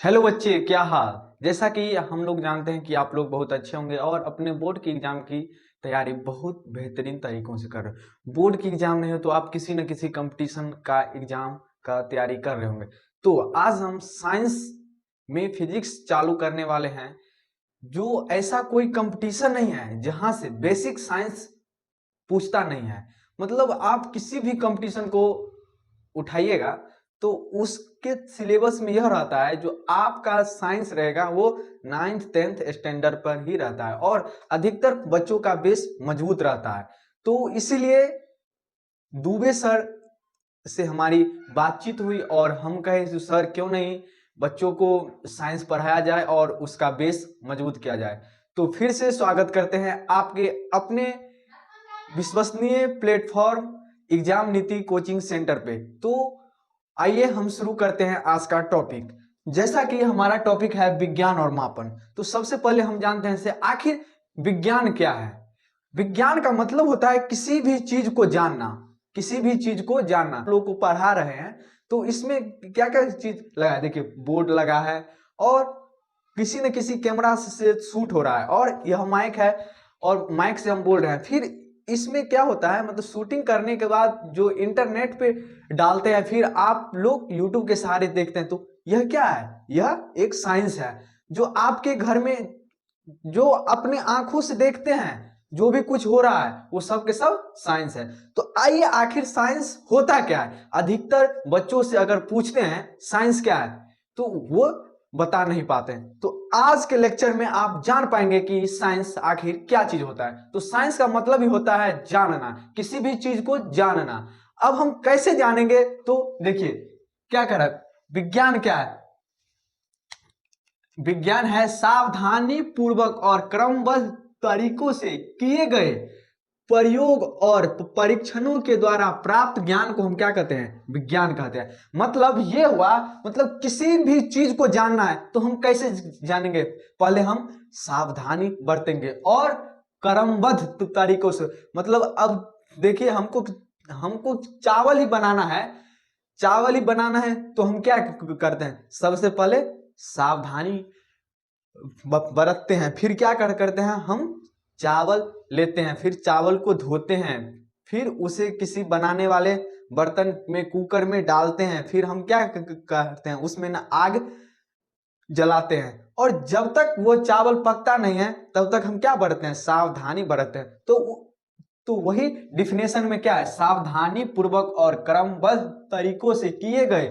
Hello बच्चे, क्या हाल। जैसा कि हम लोग जानते हैं कि आप लोग बहुत अच्छे होंगे और अपने बोर्ड की एग्जाम की तैयारी बहुत बेहतरीन तरीकों से कर रहे हो। बोर्ड की एग्जाम नहीं हो तो आप किसी न किसी कंपटीशन का एग्जाम का तैयारी कर रहे होंगे। तो आज हम साइंस में फिजिक्स चालू करने वाले हैं। जो ऐसा कोई कंपटीशन नहीं है जहां से बेसिक साइंस पूछता नहीं है। मतलब आप किसी भी कंपटीशन को उठाइएगा तो उसके सिलेबस में यह रहता है, जो आपका साइंस रहेगा वो 9th 10th स्टैंडर्ड पर ही रहता है और अधिकतर बच्चों का बेस मजबूत रहता है। तो इसीलिए दुबे सर से हमारी बातचीत हुई और हम कहे कि सर क्यों नहीं बच्चों को साइंस पढ़ाया जाए और उसका बेस मजबूत किया जाए। तो फिर से स्वागत करते हैं आपके अपने विश्वसनीय प्लेटफॉर्म एग्जाम नीति कोचिंग सेंटर पे। तो आइए हम शुरू करते हैं आज का टॉपिक। जैसा कि हमारा टॉपिक है विज्ञान और मापन, तो सबसे पहले हम जानते हैं से आखिर विज्ञान क्या है। विज्ञान का मतलब होता है किसी भी चीज को जानना, किसी भी चीज को जानना। लोग को पढ़ा रहे हैं तो इसमें क्या क्या चीज लगा है, देखिए बोर्ड लगा है और किसी न किसी कैमरा से शूट हो रहा है और यह माइक है और माइक से हम बोल रहे हैं। फिर इसमें क्या होता है, मतलब शूटिंग करने के बाद जो इंटरनेट पे डालते हैं, फिर आप लोग यूट्यूब के सहारे देखते हैं। तो यह क्या है, यह एक साइंस है जो आपके घर में जो अपने आंखों से देखते हैं। जो भी कुछ हो रहा है वो सब के सब साइंस है। तो आइए आखिर साइंस होता क्या है। अधिकतर बच्चों से अगर पूछते हैं साइंस क्या है तो वो बता नहीं पाते हैं। तो आज के लेक्चर में आप जान पाएंगे कि साइंस आखिर क्या चीज होता है। तो साइंस का मतलब ही होता है जानना, किसी भी चीज को जानना। अब हम कैसे जानेंगे, तो देखिए क्या कर रहा है विज्ञान। क्या है विज्ञान? है सावधानी पूर्वक और क्रमबद्ध तरीकों से किए गए प्रयोग और परीक्षणों के द्वारा प्राप्त ज्ञान को हम क्या कहते हैं, विज्ञान कहते हैं। मतलब ये हुआ, मतलब किसी भी चीज को जानना है तो हम कैसे जानेंगे, पहले हम सावधानी बरतेंगे और क्रमबद्ध तरीकों से। मतलब अब देखिए हमको हमको चावल ही बनाना है, चावल ही बनाना है तो हम क्या करते हैं, सबसे पहले सावधानी बरतते हैं। फिर क्या करते हैं, हम चावल लेते हैं, फिर चावल को धोते हैं, फिर उसे किसी बनाने वाले बर्तन में कुकर में डालते हैं। फिर हम क्या करते हैं, उसमें ना आग जलाते हैं और जब तक वो चावल पकता नहीं है तब तक हम क्या बरतते हैं, सावधानी बरतते हैं। तो वही डिफिनेशन में क्या है, सावधानी पूर्वक और क्रमबद्ध तरीकों से किए गए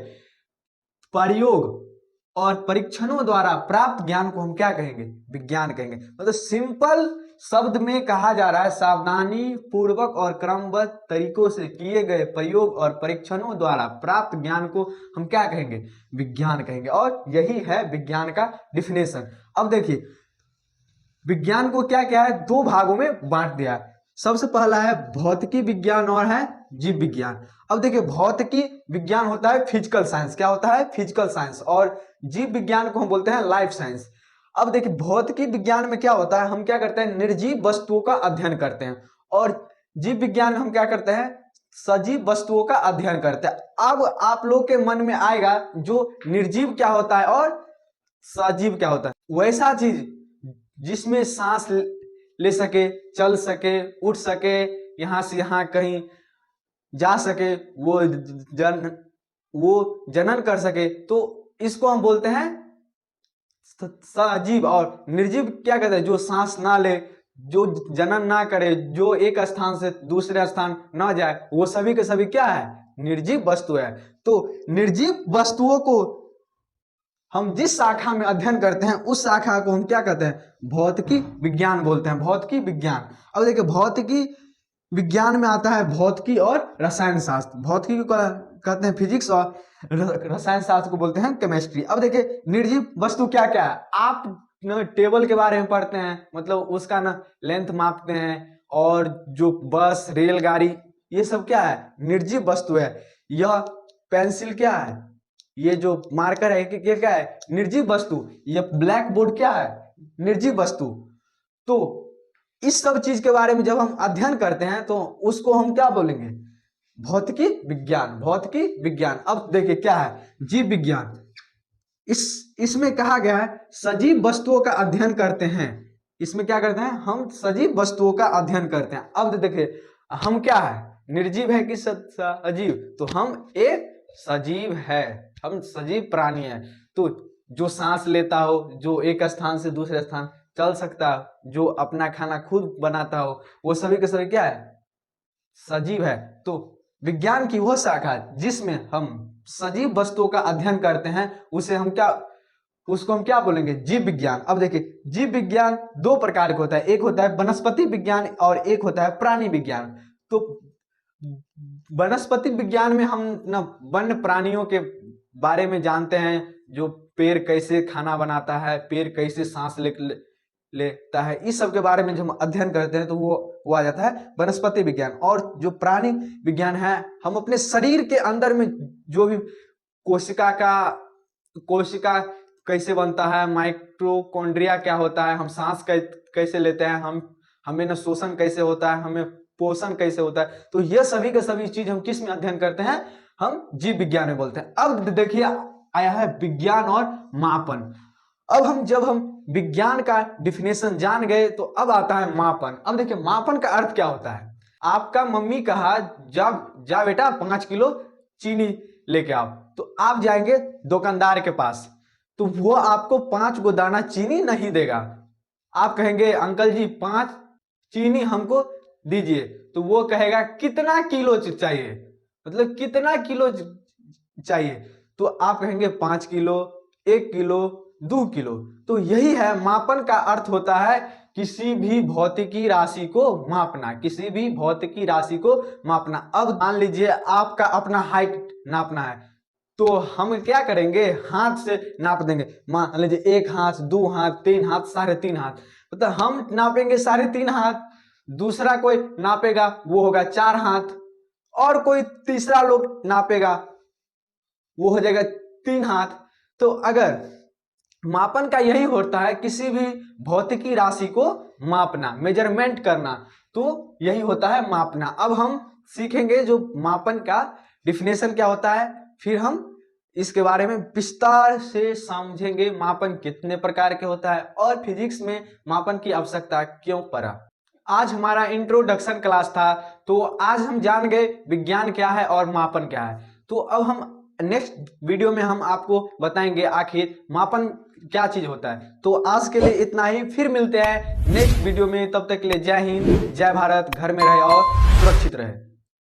प्रयोग और परीक्षणों द्वारा प्राप्त ज्ञान को हम क्या कहेंगे, विज्ञान कहेंगे। मतलब सिंपल शब्द में कहा जा रहा है सावधानी पूर्वक और क्रमबद्ध तरीकों से किए गए प्रयोग और परीक्षणों द्वारा प्राप्त ज्ञान को हम क्या कहेंगे, विज्ञान कहेंगे। और यही है विज्ञान का डिफिनेशन। अब देखिए विज्ञान को क्या क्या है, दो भागों में बांट दिया है। सबसे पहला है भौतिकी विज्ञान और है जीव विज्ञान। अब देखिए भौतिकी विज्ञान होता है फिजिकल साइंस, क्या होता है, फिजिकल साइंस। और जीव विज्ञान को हम बोलते हैं लाइफ साइंस। अब देखिए भौतिकी विज्ञान में क्या होता है, हम क्या करते हैं, निर्जीव वस्तुओं का अध्ययन करते हैं। और जीव विज्ञान में हम क्या करते हैं, सजीव वस्तुओं का अध्ययन करते हैं। अब आप लोग के मन में आएगा जो निर्जीव क्या होता है और सजीव क्या होता है। वैसा चीज जिसमें सांस ले सके, चल सके, उठ सके, यहां से यहां कहीं जा सके, वो जनन कर सके, तो इसको हम बोलते हैं सजीव। और निर्जीव क्या कहते हैं, जो सांस ना ले, जो जनन ना करे, जो एक स्थान से दूसरे स्थान ना जाए, वो सभी के सभी क्या है, निर्जीव वस्तु है। तो निर्जीव वस्तुओं को हम जिस शाखा में अध्ययन करते हैं उस शाखा को हम क्या कहते हैं, भौतिकी विज्ञान बोलते हैं, भौतिकी विज्ञान। अब देखिए भौतिकी विज्ञान में आता है भौतिकी और रसायन शास्त्र। भौतिकी को कहते हैं फिजिक्स और रसायन शास्त्र को बोलते हैं केमिस्ट्री। अब देखिए निर्जीव वस्तु क्या क्या है, आप न टेबल के बारे में पढ़ते हैं, मतलब उसका ना लेंथ मापते हैं। और जो बस रेलगाड़ी ये सब क्या है, निर्जीव वस्तु है। यह पेंसिल क्या है, ये जो मार्कर है ये क्या है, निर्जीव वस्तु। ये ब्लैक बोर्ड क्या है, निर्जीव वस्तु। तो इस सब चीज के बारे में जब हम अध्ययन करते हैं तो उसको हम क्या बोलेंगे, भौतिकी विज्ञान, भौतिकी विज्ञान। अब देखिए क्या है जीव विज्ञान। इसमें कहा गया है सजीव वस्तुओं का अध्ययन करते हैं। इसमें क्या करते हैं? हम सजीव वस्तुओं का अध्ययन करते हैं। अब देखिए हम क्या है, निर्जीव है कि सजीव? तो हम एक सजीव है, हम सजीव प्राणी है। तो जो सांस लेता हो, जो एक स्थान से दूसरे स्थान चल सकता हो, जो अपना खाना खुद बनाता हो, वो सभी के सभी क्या है? सजीव है। तो विज्ञान की वो शाखा जिसमें हम सजीव वस्तुओं का अध्ययन करते हैं उसे हम क्या, उसको हम क्या बोलेंगे? जीव विज्ञान। अब देखिए जीव विज्ञान दो प्रकार का होता है, एक होता है वनस्पति विज्ञान और एक होता है प्राणी विज्ञान। तो वनस्पति विज्ञान में हम न वन्य प्राणियों के बारे में जानते हैं, जो पेड़ कैसे खाना बनाता है, पेड़ कैसे सांस लेता है, इस सब के बारे में जो हम अध्ययन करते हैं तो वो आ जाता है वनस्पति विज्ञान। और जो प्राणी विज्ञान है, हम अपने शरीर के अंदर में जो भी कोशिका कैसे बनता है, माइटोकॉन्ड्रिया क्या होता है, हम सांस कैसे लेते हैं, हमें न शोषण कैसे होता है, हमें पोषण कैसे होता है, तो ये सभी के सभी चीज हम किस में अध्ययन करते हैं? हम जीव विज्ञान में बोलते हैं। अब देखिए आया है विज्ञान और मापन। अब जब हम विज्ञान का डिफिनेशन जान गए तो अब आता है मापन। अब देखिए मापन का अर्थ क्या होता है? आपका मम्मी कहा जा बेटा 5 किलो चीनी लेके आओ, तो आप जाएंगे दुकानदार के पास, तो वो आपको 5 गो दाना चीनी नहीं देगा। आप कहेंगे अंकल जी 5 चीनी हमको दीजिए, तो वो कहेगा कितना किलो चाहिए, मतलब कितना किलो चाहिए, तो आप कहेंगे 5 किलो, 1 किलो, 2 किलो। तो यही है मापन का अर्थ होता है किसी भी भौतिकी राशि को मापना, किसी भी भौतिकी राशि को मापना। अब मान लीजिए आपका अपना हाइट नापना है, तो हम क्या करेंगे? हाथ से नाप देंगे। मान लीजिए 1 हाथ, 2 हाथ, 3 हाथ, 3.5 हाथ, मतलब हम नापेंगे 3.5 हाथ, दूसरा कोई नापेगा वो होगा 4 हाथ, और कोई तीसरा लोग नापेगा वो हो जाएगा 3 हाथ। तो अगर मापन का यही होता है किसी भी भौतिकी राशि को मापना, मेजरमेंट करना, तो यही होता है मापना। अब हम सीखेंगे जो मापन का डिफिनेशन क्या होता है, फिर हम इसके बारे में विस्तार से समझेंगे मापन कितने प्रकार के होता है और फिजिक्स में मापन की आवश्यकता क्यों पड़ा। आज हमारा इंट्रोडक्शन क्लास था, तो आज हम जान गए विज्ञान क्या है और मापन क्या है। तो अब हम नेक्स्ट वीडियो में हम आपको बताएंगे आखिर मापन क्या चीज होता है। तो आज के लिए इतना ही, फिर मिलते हैं नेक्स्ट वीडियो में। तब तक के लिए जय हिंद, जय भारत, घर में रहे और सुरक्षित रहे।